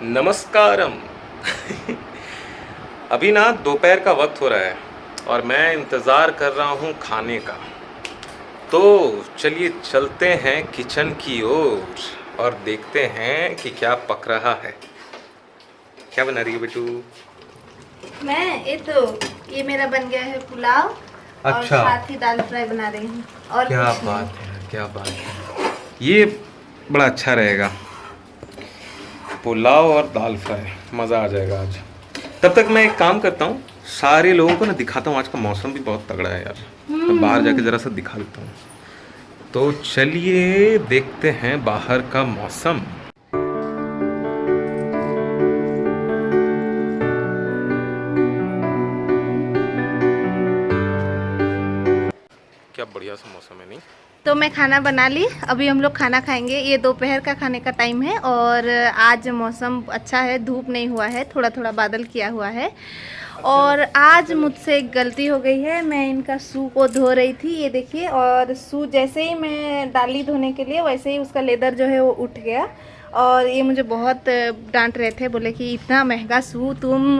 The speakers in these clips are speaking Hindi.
नमस्कारम। अभी ना दोपहर का वक्त हो रहा है और मैं इंतज़ार कर रहा हूँ खाने का। तो चलिए चलते हैं किचन की ओर और देखते हैं कि क्या पक रहा है। क्या बना रही है बेटू? ये मेरा बन गया है पुलाव। और अच्छा, साथ ही दाल फ्राई बना रही हूँ और क्या कुछ नहीं। बात है, क्या बात है। ये बड़ा अच्छा रहेगा, पुलाव और दाल फ्राई। मज़ा आ जाएगा आज। तब तक मैं एक काम करता हूँ, सारे लोगों को ना दिखाता हूँ। आज का मौसम भी बहुत तगड़ा है यार। मैं बाहर जाके ज़रा सा दिखा देता हूँ। तो चलिए देखते हैं बाहर का मौसम। क्या बढ़िया सा मौसम है, नहीं? तो मैं खाना बना ली। अभी हम लोग खाना खाएंगे। ये दोपहर का खाने का टाइम है और आज मौसम अच्छा है, धूप नहीं हुआ है, थोड़ा थोड़ा बादल किया हुआ है। और आज मुझसे एक गलती हो गई है। मैं इनका शू को धो रही थी, ये देखिए, और शू जैसे ही मैं डाली धोने के लिए वैसे ही उसका लेदर जो है वो उठ गया। और ये मुझे बहुत डांट रहे थे, बोले कि इतना महंगा शू तुम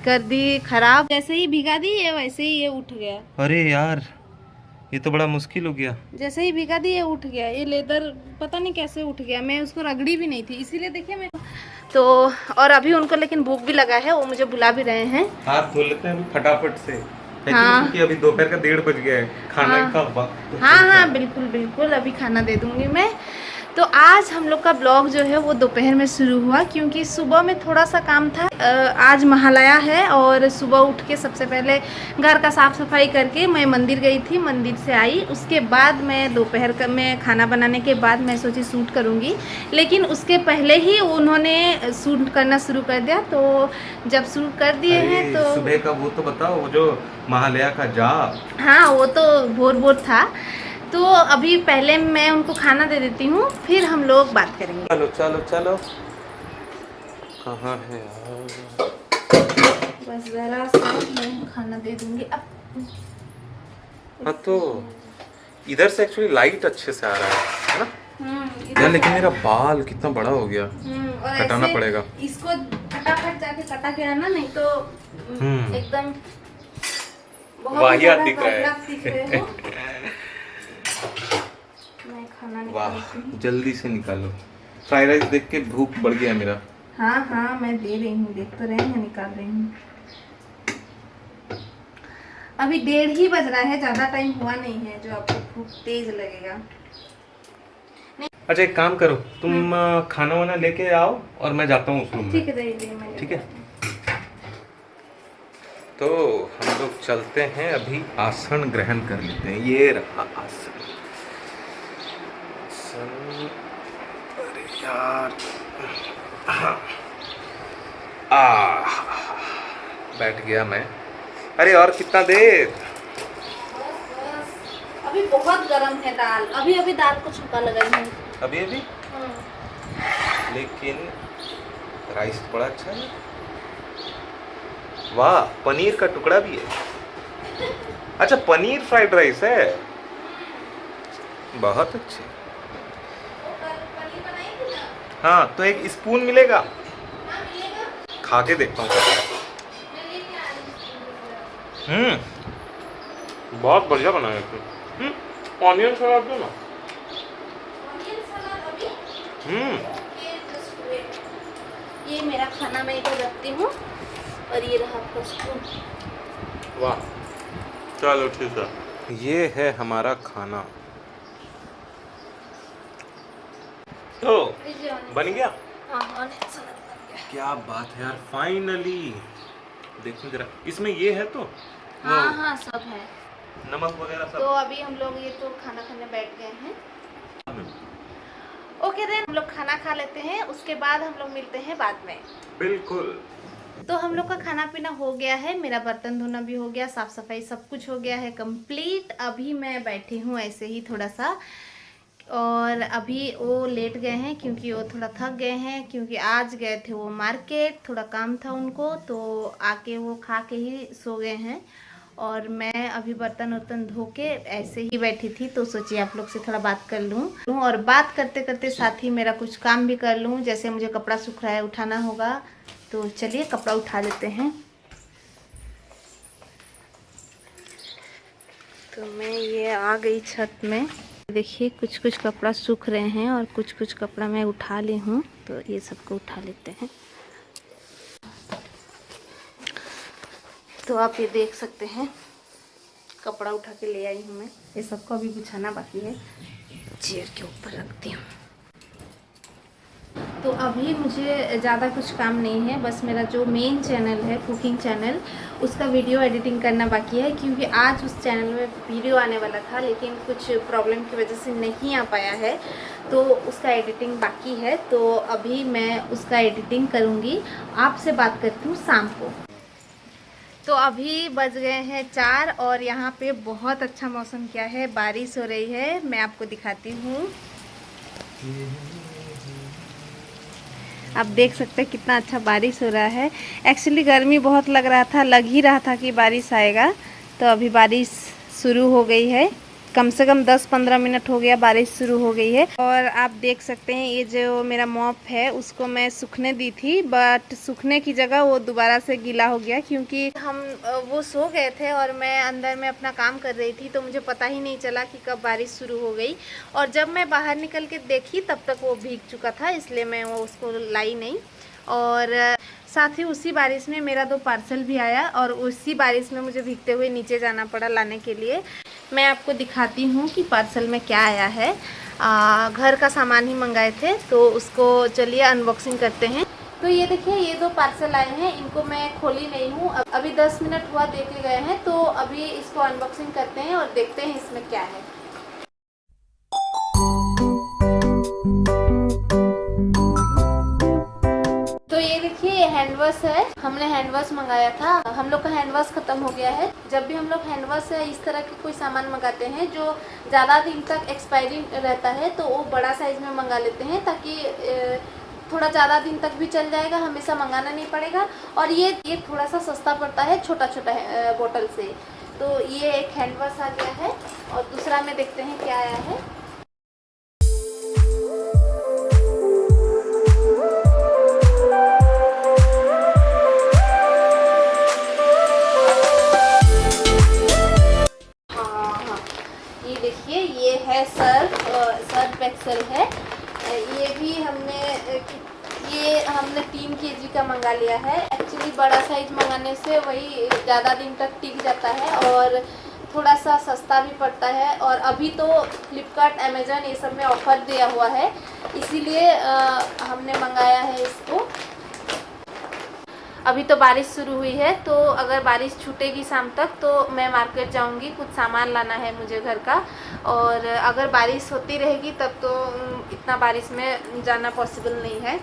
कर दी खराब, जैसे ही भिगा दी ये वैसे ही ये उठ गया। अरे यार, ये तो बड़ा मुश्किल हो गया। जैसे ही भिगा दी ये उठ गया। ये लेदर पता नहीं कैसे उठ गया। मैं उसको रगड़ी भी नहीं थी, इसीलिए देखिए मैं तो। और अभी उनको लेकिन भूख भी लगा है, वो मुझे बुला भी रहे हैं। हाथ धो लेते हैं अभी फटाफट से, है कि नहीं? हाँ क्योंकि अभी दोपहर का 1:30 बज गया है, खाने हाँ का वक्त हाँ हो हाँ, गया। बिल्कुल बिल्कुल, अभी खाना दे दूंगी मैं। तो आज हम लोग का ब्लॉग जो है वो दोपहर में शुरू हुआ, क्योंकि सुबह में थोड़ा सा काम था। आज महालया है और सुबह उठ के सबसे पहले घर का साफ़ सफाई करके मैं मंदिर गई थी। मंदिर से आई, उसके बाद मैं दोपहर का मैं खाना बनाने के बाद मैं सोची शूट करूँगी, लेकिन उसके पहले ही उन्होंने शूट करना शुरू कर दिया। तो जब शूट कर दिए हैं अरे तो सुबह का वो तो बताओ, वो जो महालया का जाप। हाँ, वो तो भोर भोर था। तो अभी पहले मैं उनको खाना दे देती हूँ, फिर हम लोग बात करेंगे। चलो चलो चलो, कहाँ है यार? बस ज़रा सा मैं खाना दे दूँगी अब। हाँ तो इधर से एक्चुअली लाइट अच्छे से आ रहा है ना यार, इधर से लेकिन मेरा बाल कितना बड़ा हो गया, और कटाना ऐसे पड़ेगा। इसको फटाफट जाके कटा के आना, नहीं तो एकदम बहुत ही वाहियात ज़्यादा दिख रहा बदलाव है। दिख रहे हो। मैं खाना वाह, निकालती हूँ। जल्दी से निकालो। फ्राइड राइस देख के भूख बढ़ गया मेरा। हाँ हाँ, मैं दे रही हूँ, देख तो रहे हैं, निकाल रही हूँ। अभी 1:30 ही बज रहा है, ज़्यादा टाइम हुआ नहीं है जो आपको भूख तेज लगेगा। अच्छा एक काम करो, तुम खाना वाना लेके आओ और मैं जाता हूँ उस रूम ठीक में। है, दे दे मैं ठीक लेके है, आती हूँ। तो हम लोग चलते हैं, अभी आसन ग्रहण कर लेते हैं। ये रहा आसन। आसन, अरे यार, हाँ, आ बैठ गया मैं। अरे और कितना देर? बस बस, अभी बहुत गर्म है दाल। अभी अभी दाल को छौंका लगाई हूँ। अभी अभी, लेकिन राइस बड़ा अच्छा है। वाह, पनीर का टुकड़ा भी है। अच्छा, पनीर फ्राइड राइस है, बहुत अच्छे। वो कल पनीर बनाई थी ना। हाँ तो एक स्पून मिलेगा, हाँ, मिलेगा। खा के देखता हूँ। मैं लेके आ रही हूँ। बहुत बढ़िया बनाया तू। ऑनियन सलाद दो ना। ऑनियन सलाद अभी? हम्म ओके, जस्ट वेट। ये मेरा खाना मैं इधर रखती हूँ और ये रहा आपका स्पून। वाह, चलो ठीक है। ये है हमारा खाना। तो लीजिए ऑनियन बन गया। सलाद। हाँ, ऑनियन सलाद बन गया। क्या बात है यार, फाइनली। देखो जरा, इसमें ये है तो वो हाँ हाँ, सब है। नमक वगैरह तो सब। अभी हम लोग ये तो खाना खाने बैठ गए हैं। ओके देन, हम लोग खाना खा लेते हैं, उसके बाद हम लोग मिलते हैं बाद में। बिल्कुल। तो हम लोग का खाना पीना हो गया है, मेरा बर्तन धोना भी हो गया, साफ सफाई सब कुछ हो गया है कंप्लीट। अभी मैं बैठी हूँ ऐसे ही थोड़ा सा, और अभी वो लेट गए हैं क्योंकि वो थोड़ा थक गए हैं, क्योंकि आज गए थे वो मार्केट, थोड़ा काम था उनको, तो आके वो खा के ही सो गए हैं। और मैं अभी बर्तन वर्तन धो के ऐसे ही बैठी थी, तो सोचिए आप लोग से थोड़ा बात कर लूँ और बात करते करते साथ ही मेरा कुछ काम भी कर लूँ। जैसे मुझे कपड़ा सूख रहा है, उठाना होगा, तो चलिए कपड़ा उठा लेते हैं। तो मैं ये आ गई छत में। देखिए कुछ कुछ कपड़ा सूख रहे हैं और कुछ कुछ कपड़ा मैं उठा ली हूँ, तो ये सबको उठा लेते हैं। तो आप ये देख सकते हैं कपड़ा उठा के ले आई हूँ मैं। ये सबको अभी बिछाना बाकी है, चेयर के ऊपर रखती हूँ। तो अभी मुझे ज़्यादा कुछ काम नहीं है, बस मेरा जो मेन चैनल है कुकिंग चैनल, उसका वीडियो एडिटिंग करना बाकी है। क्योंकि आज उस चैनल में वीडियो आने वाला था, लेकिन कुछ प्रॉब्लम की वजह से नहीं आ पाया है, तो उसका एडिटिंग बाकी है। तो अभी मैं उसका एडिटिंग करूँगी। आपसे बात करती हूँ शाम को। तो अभी बज गए हैं 4 और यहाँ पे बहुत अच्छा मौसम क्या है, बारिश हो रही है। मैं आपको दिखाती हूँ, आप देख सकते हैं कितना अच्छा बारिश हो रहा है। एक्चुअली गर्मी बहुत लग रहा था, लग ही रहा था कि बारिश आएगा, तो अभी बारिश शुरू हो गई है। कम से कम 10-15 मिनट हो गया बारिश शुरू हो गई है। और आप देख सकते हैं ये जो मेरा मॉप है उसको मैं सूखने दी थी, बट सूखने की जगह वो दोबारा से गीला हो गया। क्योंकि हम वो सो गए थे और मैं अंदर में अपना काम कर रही थी, तो मुझे पता ही नहीं चला कि कब बारिश शुरू हो गई। और जब मैं बाहर निकल के देखी तब तक वो भीग चुका था, इसलिए मैं वो उसको लाई नहीं। और साथ ही उसी बारिश में मेरा 2 पार्सल भी आया और उसी बारिश में मुझे भीगते हुए नीचे जाना पड़ा लाने के लिए। मैं आपको दिखाती हूँ कि पार्सल में क्या आया है। घर का सामान ही मंगाए थे, तो उसको चलिए अनबॉक्सिंग करते हैं। तो ये देखिए ये 2 पार्सल आए हैं, इनको मैं खोली नहीं हूँ, अभी 10 मिनट हुआ दे के गए हैं। तो अभी इसको अनबॉक्सिंग करते हैं और देखते हैं इसमें क्या है। तो ये देखिए ये हैंड वॉश है, हमने हैंड वॉश मंगाया था। हम लोग का हैंड वॉश खत्म हो गया है। जब भी हम लोग हैंड वॉश या इस तरह के कोई सामान मंगाते हैं जो ज़्यादा दिन तक एक्सपायरी रहता है, तो वो बड़ा साइज़ में मंगा लेते हैं, ताकि थोड़ा ज़्यादा दिन तक भी चल जाएगा, हमेशा मंगाना नहीं पड़ेगा। और ये थोड़ा सा सस्ता पड़ता है छोटा छोटा बोतल से। तो ये एक हैंड वॉश आ गया है और दूसरा में देखते हैं क्या आया है। देखिए ये है सर्फ एक्सेल है। ये भी हमने 3 kg का मंगा लिया है। एक्चुअली बड़ा साइज मंगाने से वही ज़्यादा दिन तक टिक जाता है और थोड़ा सा सस्ता भी पड़ता है। और अभी तो फ्लिपकार्ट, अमेज़न ये सब में ऑफ़र दिया हुआ है, इसीलिए हमने मंगाया है इसको। अभी तो बारिश शुरू हुई है, तो अगर बारिश छूटेगी शाम तक तो मैं मार्केट जाऊंगी, कुछ सामान लाना है मुझे घर का। और अगर बारिश होती रहेगी तब तो इतना बारिश में जाना पॉसिबल नहीं है।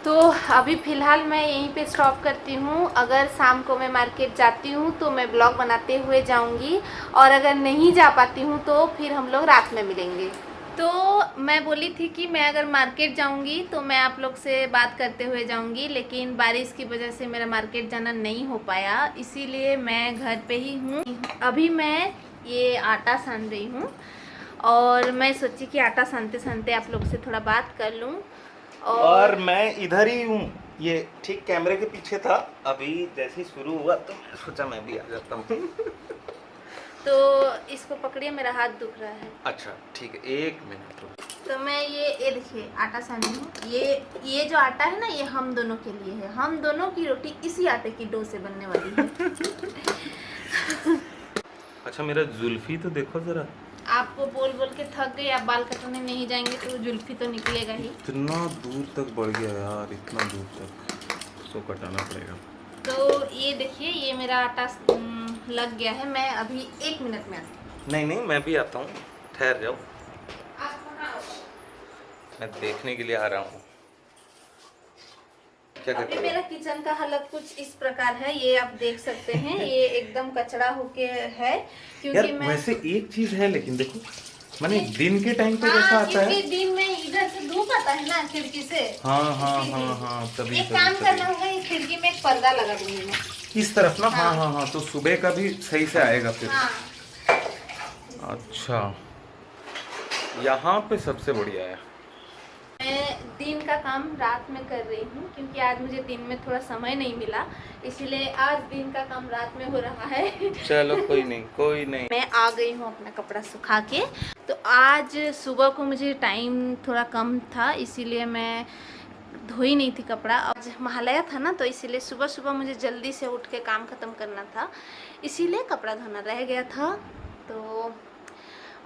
तो अभी फ़िलहाल मैं यहीं पे स्टॉप करती हूँ। अगर शाम को मैं मार्केट जाती हूँ तो मैं ब्लॉग बनाते हुए जाऊँगी, और अगर नहीं जा पाती हूँ तो फिर हम लोग रात में मिलेंगे। तो मैं बोली थी कि मैं अगर मार्केट जाऊंगी तो मैं आप लोग से बात करते हुए जाऊंगी, लेकिन बारिश की वजह से मेरा मार्केट जाना नहीं हो पाया, इसीलिए मैं घर पे ही हूँ। अभी मैं ये आटा सान रही हूँ और मैं सोची कि आटा सानते सानते आप लोग से थोड़ा बात कर लूँ। और मैं इधर ही हूँ, ये ठीक कैमरे के पीछे था। अभी जैसे ही शुरू हुआ तो मैं सोचा मैं भी आ जाता हूँ। तो इसको पकड़िए, मेरा हाथ दुख रहा है। अच्छा ठीक है, 1 मिनट रुक। तो मैं ये देखिए आटा सानी हूँ। ये जो आटा है ना, ये हम दोनों के लिए है। हम दोनों की रोटी इसी आटे की डो से बनने वाली है। अच्छा मेरा जुल्फी तो देखो जरा। आपको बोल बोल के थक गई, आप बाल कटवाने नहीं जाएंगे तो जुल्फी तो निकलेगा ही। इतना दूर तक बढ़ गया यार, इतना दूर तक तो कटाना पड़ेगा। तो ये देखिए ये मेरा आटा लग गया है। मैं अभी 1 मिनट में आती हूँ। नहीं मैं भी आता हूँ, ठहर जाओ, मैं देखने के लिए आ रहा हूँ। क्या अभी मेरा किचन का हालत कुछ इस प्रकार है, ये आप देख सकते हैं। ये एकदम कचरा होके है, क्योंकि मैं वैसे एक चीज है, लेकिन देखो मैंने दिन के टाइम पे जैसा आता है, दिन में इधर से धूप आता है ना खिड़की से। हाँ तभी एक काम करना होगा, ये खिड़की में एक पर्दा लगा दूंगी मैं। इस तरफ ना, हाँ हाँ हाँ, तो सुबह का भी सही से आएगा फिर। हाँ। अच्छा, यहाँ पे सबसे बढ़िया है। मैं दिन का काम रात में कर रही हूँ क्योंकि आज मुझे दिन में थोड़ा समय नहीं मिला, इसीलिए आज दिन का काम रात में हो रहा है। चलो कोई नहीं, कोई नहीं। मैं आ गई हूँ अपना कपड़ा सुखा के। तो आज सुबह को मुझे टाइम थोड़ा कम था, इसीलिए मैं धोई नहीं थी कपड़ा। आज महालया था ना, तो इसीलिए सुबह सुबह मुझे जल्दी से उठ के काम ख़त्म करना था, इसीलिए कपड़ा धोना रह गया था। तो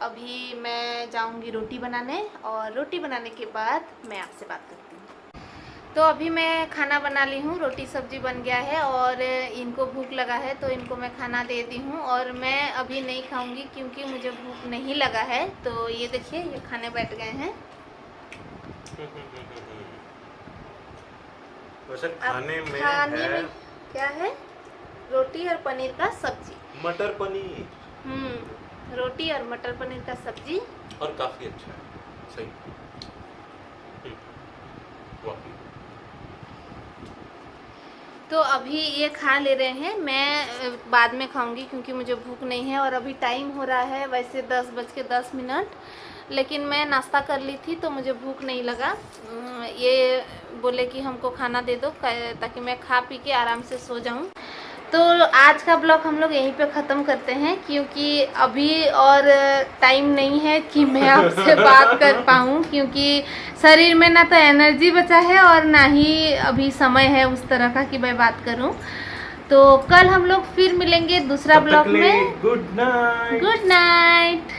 अभी मैं जाऊंगी रोटी बनाने, और रोटी बनाने के बाद मैं आपसे बात करती हूँ। तो अभी मैं खाना बना ली हूँ, रोटी सब्जी बन गया है और इनको भूख लगा है तो इनको मैं खाना दे दी हूँ। और मैं अभी नहीं खाऊंगी क्योंकि मुझे भूख नहीं लगा है। तो ये देखिए, ये खाने बैठ गए हैं। खाने में क्या है? रोटी और पनीर का सब्जी। मटर पनीर। रोटी और मटर पनीर का सब्जी, और काफी अच्छा है, सही। तो अभी ये खा ले रहे हैं, मैं बाद में खाऊंगी क्योंकि मुझे भूख नहीं है। और अभी टाइम हो रहा है वैसे 10:10, लेकिन मैं नाश्ता कर ली थी तो मुझे भूख नहीं लगा। ये बोले कि हमको खाना दे दो ताकि मैं खा पी के आराम से सो जाऊं। तो आज का ब्लॉग हम लोग यहीं पे ख़त्म करते हैं क्योंकि अभी और टाइम नहीं है कि मैं आपसे बात कर पाऊँ, क्योंकि शरीर में ना तो एनर्जी बचा है और ना ही अभी समय है उस तरह का कि मैं बात करूं। तो कल हम लोग फिर मिलेंगे दूसरा ब्लॉग में। Good night. Good night.